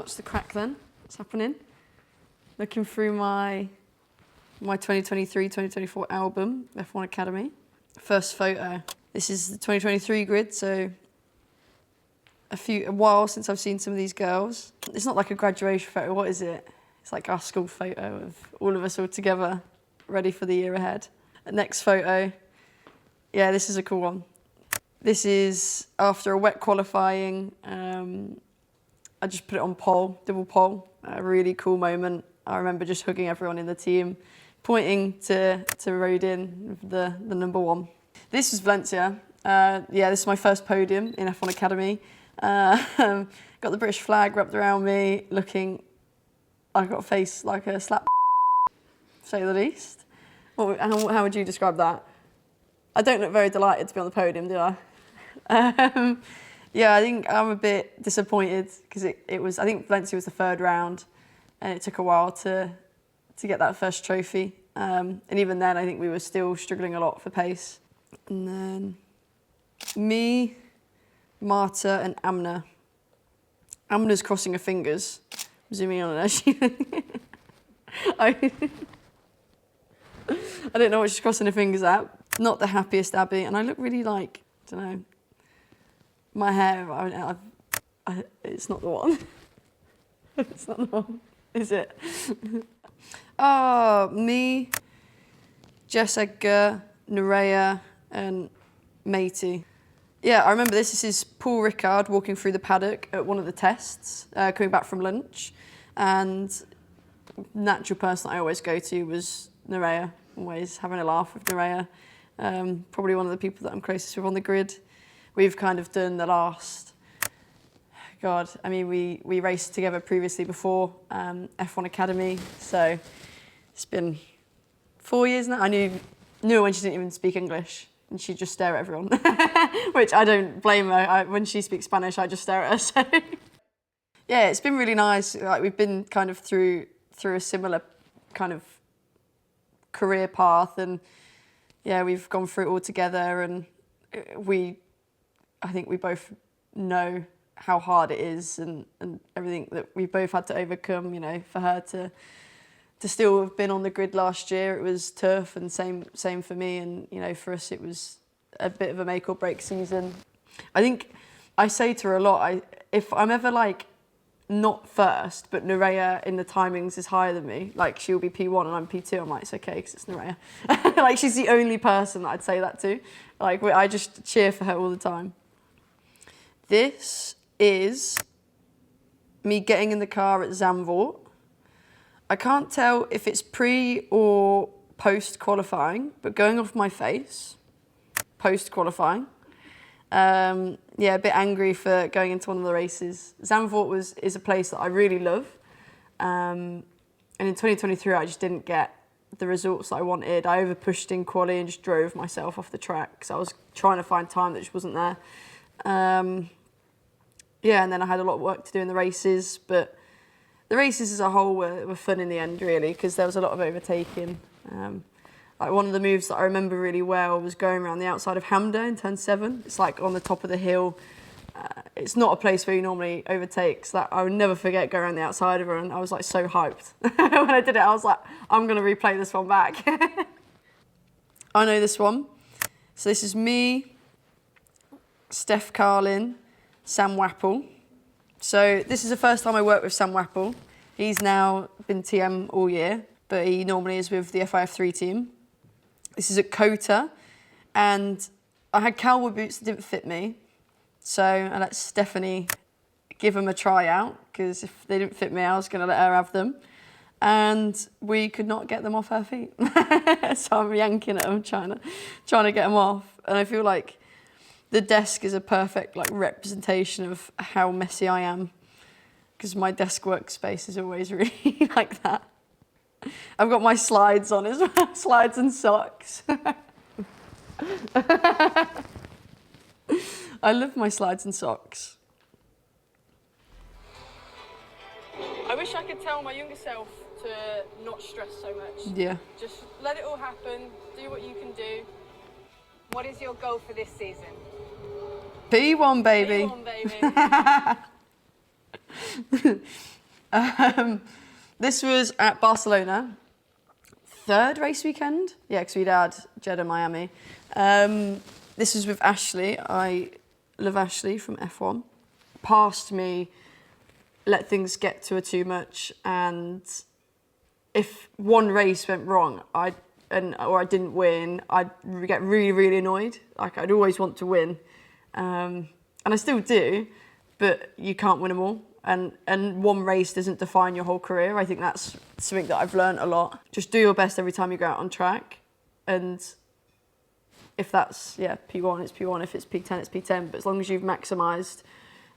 What's the crack then? What's happening? Looking through my 2023-2024 album, F1 Academy. First photo. This is the 2023 grid, so a while since I've seen some of these girls. It's not like a graduation photo, what is it? It's like our school photo of all of us all together, ready for the year ahead. Next photo. Yeah, this is a cool one. This is after a wet qualifying. I just put it on pole, double pole. A really cool moment. I remember just hugging everyone in the team, pointing to road in the number one. This was Valencia. Yeah, this is my first podium in F1 Academy. Got the British flag wrapped around me, looking, I got a face like a slap, to say the least. How would you describe that? I don't look very delighted to be on the podium, do I? Yeah, I think I'm a bit disappointed because it was, I think Valencia was the third round and it took a while to get that first trophy. And even then, I think we were still struggling a lot for pace. And then me, Marta and Amna. Amna's crossing her fingers. I'm zooming on her. I don't know what she's crossing her fingers at. Not the happiest Abby, and I look really like, I don't know, my hair, it's not the one. It's not the one, is it? Oh, me, Jess Edgar, Nerea, and Matey. Yeah, I remember this. This is Paul Ricard walking through the paddock at one of the tests, coming back from lunch, and natural person I always go to was Nerea, always having a laugh with Nerea. Probably one of the people that I'm closest with on the grid. We've kind of done the last, God, I mean, we raced together previously before F1 Academy, so it's been 4 years now. I knew her when she didn't even speak English, and she'd just stare at everyone, which I don't blame her. When she speaks Spanish, I just stare at her, so. Yeah, it's been really nice. Like, we've been kind of through a similar kind of career path, and yeah, we've gone through it all together, and I think we both know how hard it is and everything that we both had to overcome, you know, for her to still have been on the grid last year. It was tough, and same for me, and you know, for us it was a bit of a make or break season. I think I say to her a lot, if I'm ever like not first, but Nerea in the timings is higher than me, like she'll be P1 and I'm P2, I'm like, it's okay because it's Nerea. Like, she's the only person that I'd say that to. Like, I just cheer for her all the time. This is me getting in the car at Zandvoort. I can't tell if it's pre or post qualifying, but going off my face, post qualifying. Yeah, a bit angry for going into one of the races. Zandvoort is a place that I really love. And in 2023, I just didn't get the results that I wanted. I over-pushed in quali and just drove myself off the track because I was trying to find time that just wasn't there. Yeah, and then I had a lot of work to do in the races, but the races as a whole were fun in the end, really, because there was a lot of overtaking. Like, one of the moves that I remember really well was going around the outside of Hamda in turn 7. It's like on the top of the hill. It's not a place where you normally overtake, so that I would never forget going around the outside of her, and I was like so hyped. When I did it, I was like, I'm going to replay this one back. I know this one. So this is me, Steph Carlin, Sam Wappel. So this is the first time I worked with Sam Wappel. He's now been TM all year, but he normally is with the FIF3 team. This is at Kota, and I had cowboy boots that didn't fit me, so I let Stephanie give them a try out, because if they didn't fit me, I was going to let her have them, and we could not get them off her feet. So I'm yanking at them, trying to get them off, and I feel like the desk is a perfect like representation of how messy I am, because my desk workspace is always really like that. I've got my slides on as well, slides and socks. I love my slides and socks. I wish I could tell my younger self to not stress so much. Yeah. Just let it all happen, do what you can do. What is your goal for this season? P1, baby. P1, baby. This was at Barcelona, third race weekend. Yeah, because we'd had Jeddah, Miami. This was with Ashley. I love Ashley from F1. Passed me, let things get to her too much, and if one race went wrong, or I didn't win, I'd get really, really annoyed. Like, I'd always want to win, and I still do, but you can't win them all. And one race doesn't define your whole career. I think that's something that I've learned a lot. Just do your best every time you go out on track, and if that's P1, it's P1. If it's P10, it's P10. But as long as you've maximised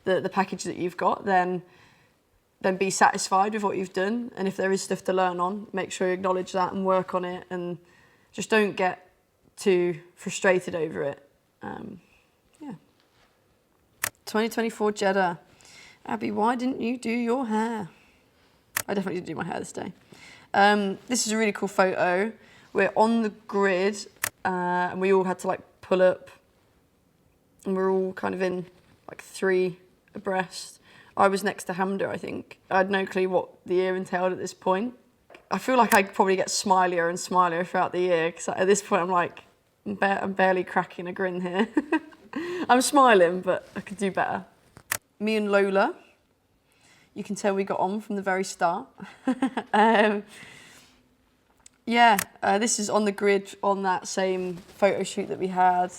the package that you've got, then be satisfied with what you've done. And if there is stuff to learn on, make sure you acknowledge that and work on it, and just don't get too frustrated over it. 2024 Jeddah. Abby, why didn't you do your hair? I definitely didn't do my hair this day. This is a really cool photo. We're on the grid, and we all had to like pull up, and we're all kind of in like 3 abreast. I was next to Hamda, I think. I had no clue what the year entailed at this point. I feel like I probably get smilier and smilier throughout the year, because at this point I'm like, I'm barely cracking a grin here. I'm smiling, but I could do better. Me and Lola, you can tell we got on from the very start. This is on the grid on that same photo shoot that we had,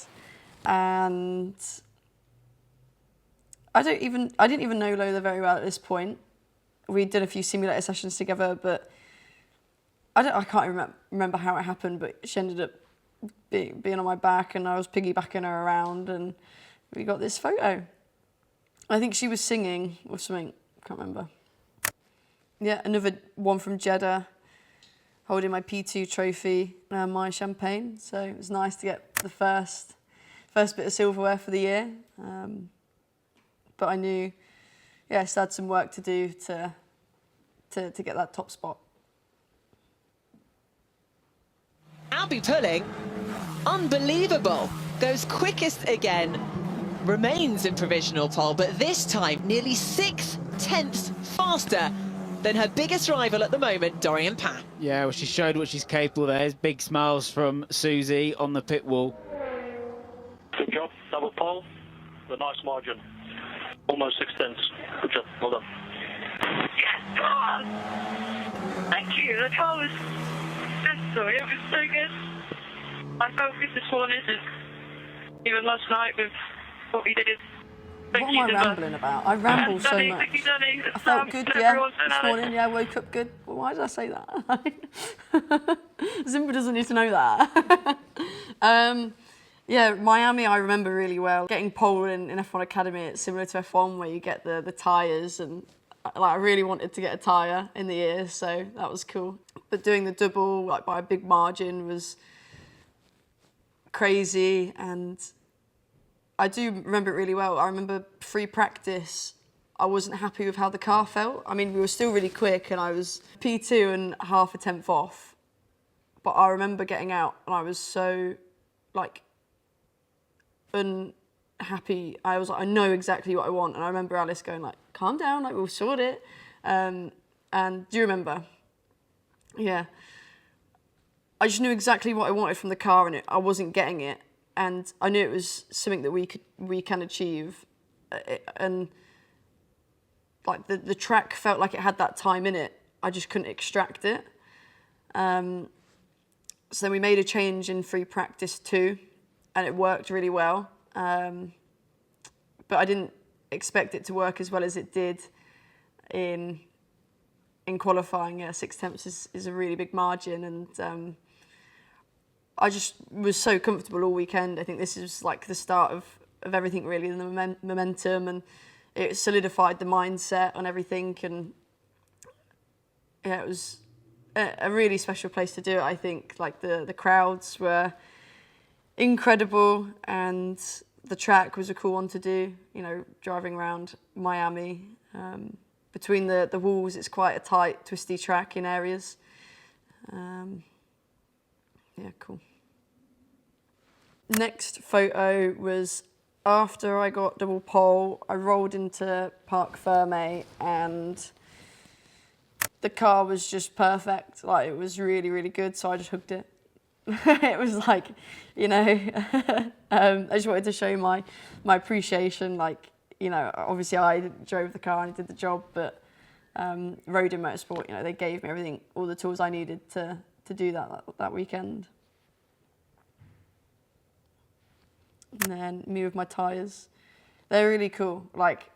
and I didn't even know Lola very well at this point. We did a few simulator sessions together, but I can't remember how it happened, but she ended up being on my back, and I was piggybacking her around, and we got this photo. I think she was singing or something, can't remember. Yeah, another one from Jeddah, holding my P2 trophy and my champagne. So it was nice to get the first bit of silverware for the year. But I knew, I still had some work to do to get that top spot. Abbi Pulling, unbelievable, goes quickest again, remains in provisional pole, but this time nearly 6/10 faster than her biggest rival at the moment, Dorian Pan. Yeah, well, she showed what she's capable there. There's big smiles from Susie on the pit wall. Good job, double pole, a nice margin, almost 6/10. Good job, well done. Yes, God! Thank you, the car was sensory, it was so good. I felt good this morning, and even last night with what we did. What am I rambling about? I ramble so much. Thank you, Danny. I felt good, this morning, I woke up good. Well, why did I say that? Zimba doesn't need to know that. Miami I remember really well. Getting pole in F1 Academy, it's similar to F1 where you get the tyres, and I really wanted to get a tyre in the ear, so that was cool. But doing the double by a big margin was crazy, and I do remember it really well. I remember free practice, I wasn't happy with how the car felt. I mean, we were still really quick, and I was P2 and half a tenth off. But I remember getting out, and I was so, unhappy. I was like, I know exactly what I want. And I remember Alice going calm down, we'll sort it. And do you remember? Yeah. I just knew exactly what I wanted from the car, and I wasn't getting it. And I knew it was something that we can achieve, and the track felt like it had that time in it. I just couldn't extract it. So then we made a change in free practice too, and it worked really well. But I didn't expect it to work as well as it did in qualifying. 6/10 is a really big margin, and I just was so comfortable all weekend. I think this is the start of everything really, and the momentum, and it solidified the mindset on everything. And it was a really special place to do it. I think the crowds were incredible, and the track was a cool one to do. Driving around Miami, between the walls, it's quite a tight, twisty track in areas. Cool. Next photo was after I got double pole. I rolled into Parc Fermé, and the car was just perfect. Like, it was really, really good, so I just hugged it. It was like, you know, I just wanted to show my appreciation. Like, you know, obviously I drove the car and I did the job, but Rodin Motorsport, you know, they gave me everything, all the tools I needed to do that weekend. And then me with my tyres. They're really cool. Like,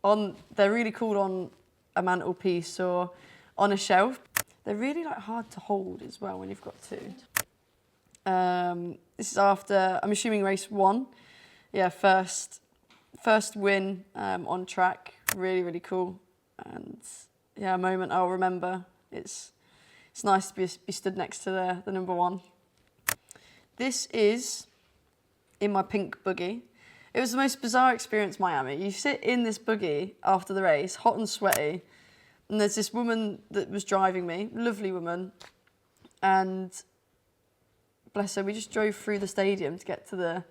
they're really cool on a mantelpiece or on a shelf. They're really like hard to hold as well when you've got two. This is after, I'm assuming, race 1. Yeah, first win on track. Really, really cool. And yeah, a moment I'll remember. It's nice to be stood next to the number 1. This is in my pink buggy. It was the most bizarre experience, Miami. You sit in this buggy after the race, hot and sweaty, and there's this woman that was driving me, lovely woman, and bless her, we just drove through the stadium to get to the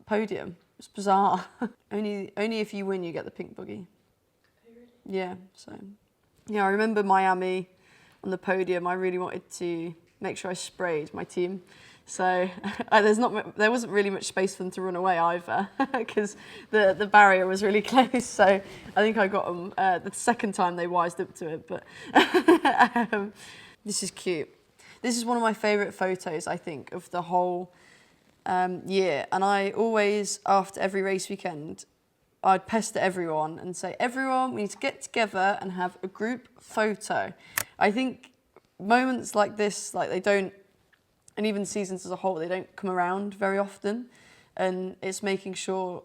podium. It's bizarre. only if you win, you get the pink buggy. Yeah, so. Yeah, I remember Miami on the podium. I really wanted to make sure I sprayed my team. So there wasn't really much space for them to run away either, because the barrier was really close. So I think I got them the second time they wised up to it. But this is cute. This is one of my favourite photos, I think, of the whole year. And I always, after every race weekend, I'd pester everyone and say, everyone, we need to get together and have a group photo. I think moments like this, like they don't, and even seasons as a whole, they don't come around very often. And it's making sure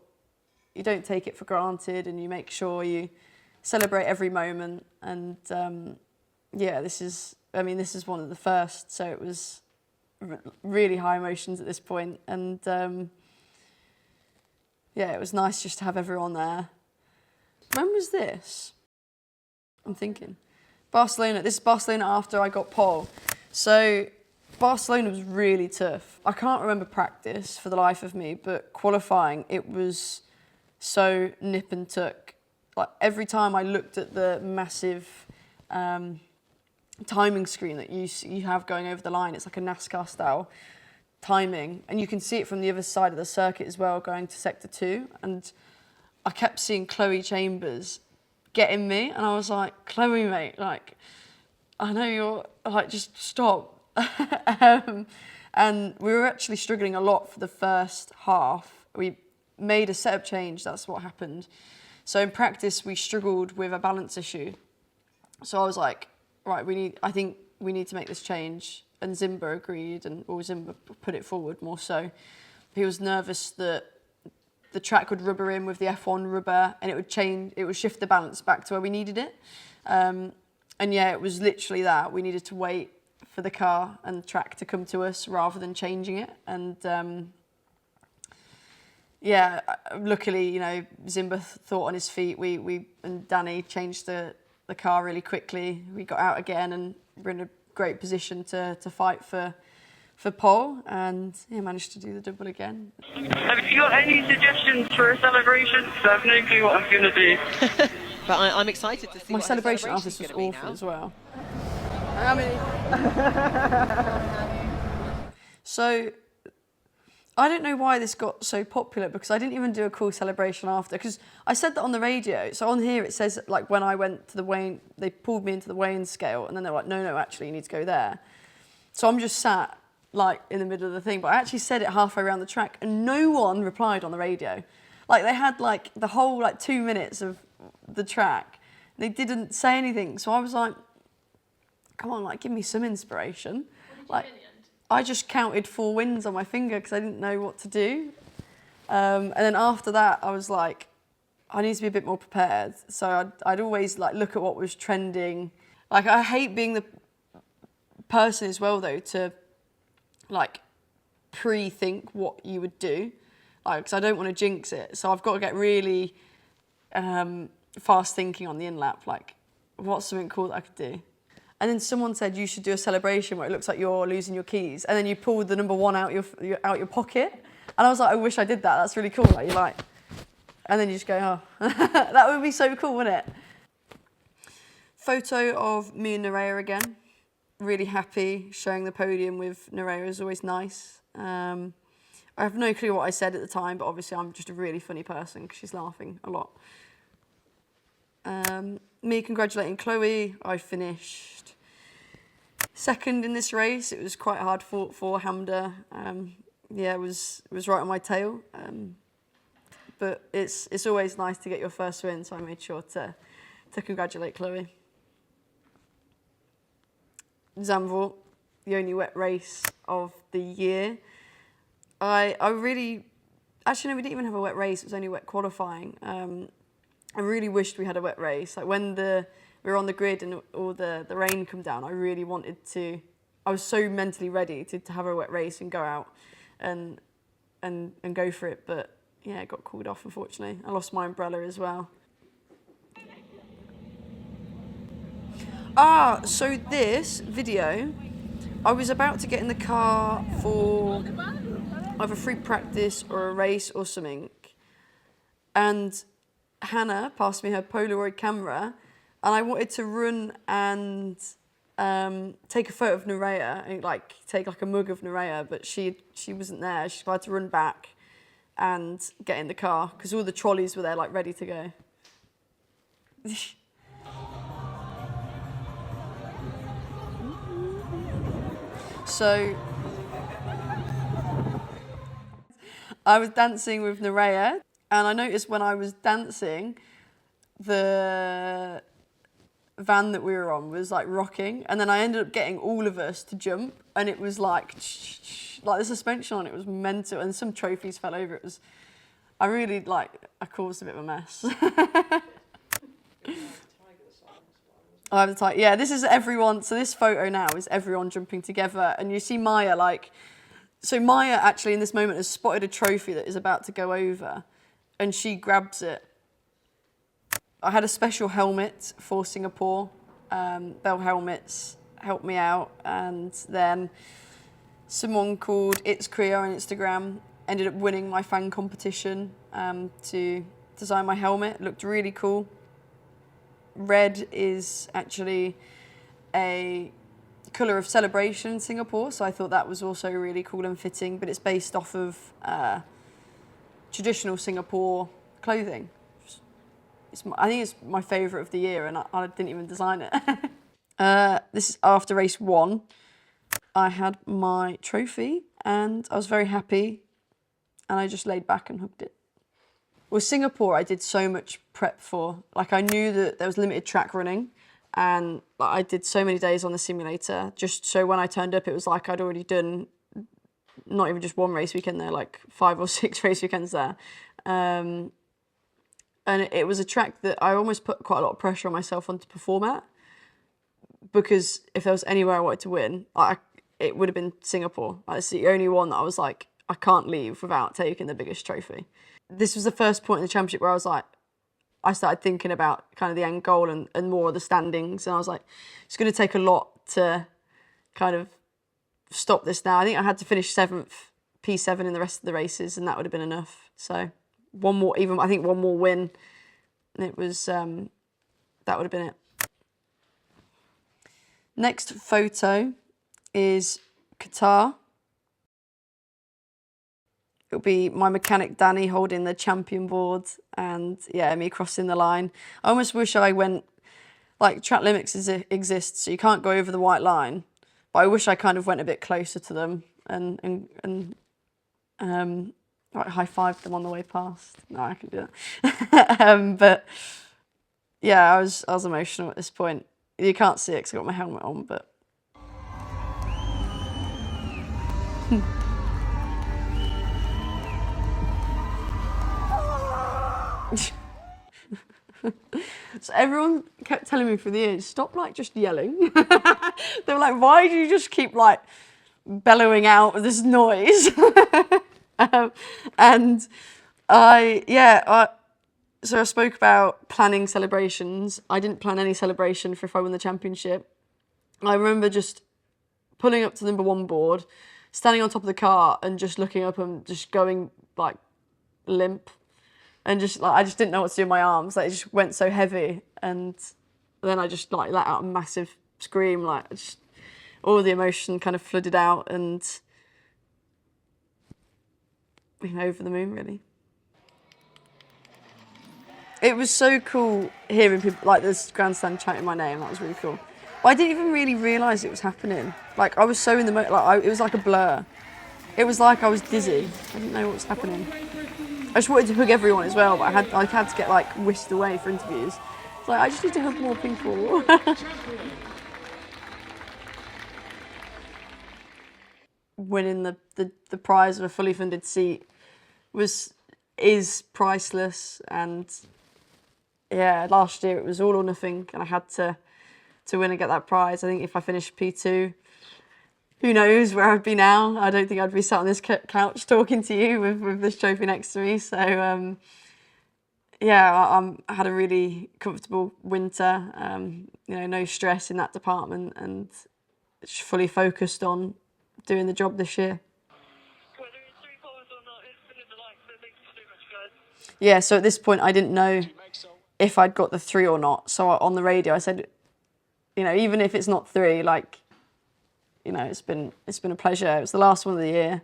you don't take it for granted and you make sure you celebrate every moment. And yeah, this is one of the first, so it was really high emotions at this point. And yeah, it was nice just to have everyone there. When was this? I'm thinking. Barcelona. This is Barcelona after I got pole. So Barcelona was really tough. I can't remember practice for the life of me, but qualifying, it was so nip and tuck. Like, every time I looked at the massive timing screen that you have going over the line, it's like a NASCAR style timing, and you can see it from the other side of the circuit as well, going to sector 2. And I kept seeing Chloe Chambers getting me, and I was like, Chloe, mate, like, I know you're like, just stop. And we were actually struggling a lot for the first half. We made a setup change, that's what happened. So in practice, we struggled with a balance issue. So I was like, right, I think we need to make this change. And Zimba agreed, Zimba put it forward more so. He was nervous that the track would rubber in with the F1 rubber and it would shift the balance back to where we needed it. And yeah, it was literally that. We needed to wait for the car and the track to come to us rather than changing it. And yeah, luckily, you know, Zimba thought on his feet. We and Danny changed the car really quickly. We got out again and we're in a great position to fight for pole, and yeah, managed to do the double again. Have you got any suggestions for a celebration? Because I have no clue what I'm going to do. But I'm excited to see My what celebration her after this was celebration's awful gonna as well. So I don't know why this got so popular, because I didn't even do a cool celebration after, because I said that on the radio. So on here it says, like, when I went to the weighing, they pulled me into the weighing scale, and then they're like, no, actually you need to go there. So I'm just sat like in the middle of the thing, but I actually said it halfway around the track and no one replied on the radio. Like, they had like the whole like 2 minutes of the track, they didn't say anything. So I was like, come on, like, give me some inspiration. Like, I just counted 4 wins on my finger because I didn't know what to do. And then after that, I was like, I need to be a bit more prepared. So I'd always like look at what was trending. Like, I hate being the person as well, though, to like pre-think what you would do, like, because I don't want to jinx it. So I've got to get really fast thinking on the in-lap, like, what's something cool that I could do? And then someone said you should do a celebration where it looks like you're losing your keys, and then you pull the number 1 out your pocket. And I was like, I wish I did that. That's really cool. Like, you like, and then you just go, oh, that would be so cool, wouldn't it? Photo of me and Nerea again. Really happy. Sharing the podium with Nerea is always nice. I have no clue what I said at the time, but obviously I'm just a really funny person because she's laughing a lot. Me congratulating Chloe. I finished second in this race. It was quite hard fought for Hamda. Yeah, it was right on my tail. But it's always nice to get your first win, so I made sure to congratulate Chloe. Zandvoort, the only wet race of the year. I really, actually no, we didn't even have a wet race. It was only wet qualifying. I really wished we had a wet race. Like when we were on the grid and all the rain come down, I really wanted to. I was so mentally ready to have a wet race and go out and go for it. But yeah, it got called off, unfortunately. I lost my umbrella as well. So this video, I was about to get in the car for either free practice or a race or something. And Hannah passed me her Polaroid camera and I wanted to run and take a photo of Nerea and take a mug of Nerea, but she wasn't there. She had to run back and get in the car because all the trolleys were there ready to go. So I was dancing with Nerea and I noticed when I was dancing, the van that we were on was rocking, and then I ended up getting all of us to jump, and it was like the suspension on it was mental, and some trophies fell over. It was, I really I caused a bit of a mess. I have the tight. Yeah, this is everyone. So this photo now is everyone jumping together, and you see Maya So Maya actually in this moment has spotted a trophy that is about to go over, and she grabs it. I had a special helmet for Singapore. Bell Helmets helped me out, and then someone called It's Korea on Instagram ended up winning my fan competition to design my helmet. It looked really cool. Red is actually a colour of celebration in Singapore, so I thought that was also really cool and fitting, but it's based off of traditional Singapore clothing. I think it's my favourite of the year, and I didn't even design it. This is after race 1. I had my trophy, and I was very happy, and I just laid back and hugged it. Well, Singapore, I did so much prep for. I knew that there was limited track running, and I did so many days on the simulator, just so when I turned up, it was like I'd already done not even just one race weekend there, 5 or 6 race weekends there. And it was a track that I almost put quite a lot of pressure on myself on to perform at, because if there was anywhere I wanted to win, it would have been Singapore. It's the only one that I was I can't leave without taking the biggest trophy. This was the first point in the championship where I started thinking about kind of the end goal and more of the standings, and I was it's going to take a lot to kind of stop this now. I think I had to finish 7th, P7 in the rest of the races, and that would have been enough. So one more win, and it was that would have been it. Next photo is Qatar. It'll be my mechanic Danny holding the champion board, and yeah, me crossing the line. I almost wish I went, track limits exist, so you can't go over the white line, but I wish I kind of went a bit closer to them and high-fived them on the way past. No, I can do that. But yeah, I was emotional at this point. You can't see it because I got my helmet on, but. So everyone kept telling me through the years, stop just yelling. They were like, why do you just keep bellowing out this noise? And so I spoke about planning celebrations. I didn't plan any celebration for if I won the championship. I remember just pulling up to the #1 board, standing on top of the car and just looking up and just going limp. And just I just didn't know what to do with my arms. It just went so heavy, and And then I just like let out a massive scream, like just all the emotion kind of flooded out, and over the moon, really. It was so cool hearing people like this grandstand chanting my name. That was really cool. But I didn't even really realise it was happening. Like I was so in the it was like a blur. It was like I was dizzy. I didn't know what was happening. I just wanted to hug everyone as well, but I had to get like whisked away for interviews. It's like I just need to hug more people. Winning the prize of a fully funded seat is priceless, and yeah, last year it was all or nothing, and I had to win and get that prize. I think if I finished P2, who knows where I'd be now? I don't think I'd be sat on this couch talking to you with this trophy next to me. So yeah, I had a really comfortable winter. No stress in that department, and just fully focused on doing the job this year. Yeah, so at this point I didn't know if I'd got the 3 or not. So on the radio I said, even if it's not 3, like, it's been a pleasure. It was the last one of the year.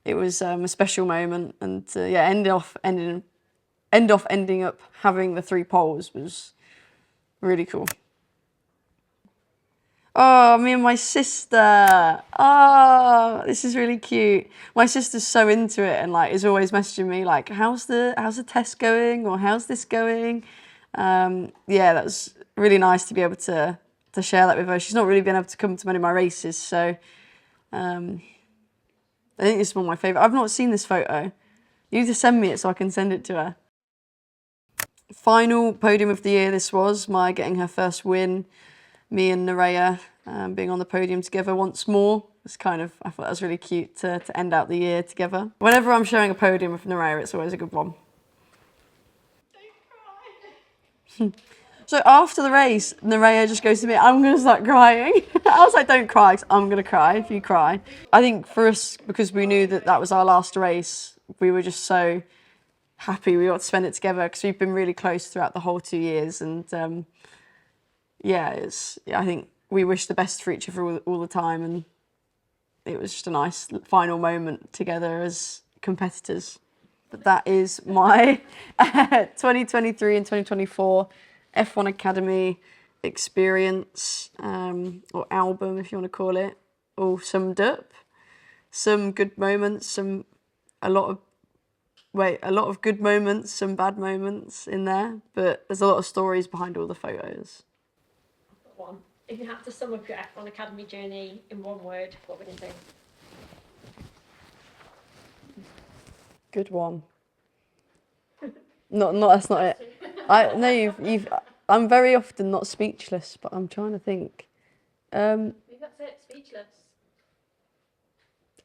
It was a special moment, and ending up having the 3 poles was really cool. Oh, me and my sister. Oh, this is really cute. My sister's so into it and like is always messaging me like, how's the test going, or how's this going? Yeah, that was really nice to be able to share that with her. She's not really been able to come to many of my races, so I think this is one of my favourite. I've not seen this photo. You need to send me it so I can send it to her. Final podium of the year, this was my getting her first win. Me and Nerea being on the podium together once more. It's I thought that was really cute to end out the year together. Whenever I'm sharing a podium with Nerea, it's always a good one. Don't cry. So after the race, Nerea just goes to me, I'm going to start crying. I was like, don't cry, 'cause I'm going to cry if you cry. I think for us, because we knew that was our last race, we were just so happy we got to spend it together, because we've been really close throughout the whole 2 years, and I think we wish the best for each other all the time, and it was just a nice final moment together as competitors. But that is my 2023 and 2024 F1 Academy experience, or album if you want to call it, all summed up. Some good moments, a lot of good moments, some bad moments in there, but there's a lot of stories behind all the photos. One. If you had to sum up your F1 Academy journey in one word, what would it be? Good one. That's not it. I'm very often not speechless, but I'm trying to think. Maybe that's it, speechless.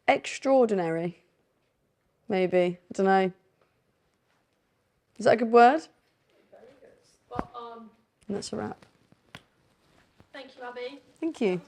Extraordinary. Maybe. I don't know. Is that a good word? Very good. Spot on. And that's a wrap. Thank you, Abby. Thank you.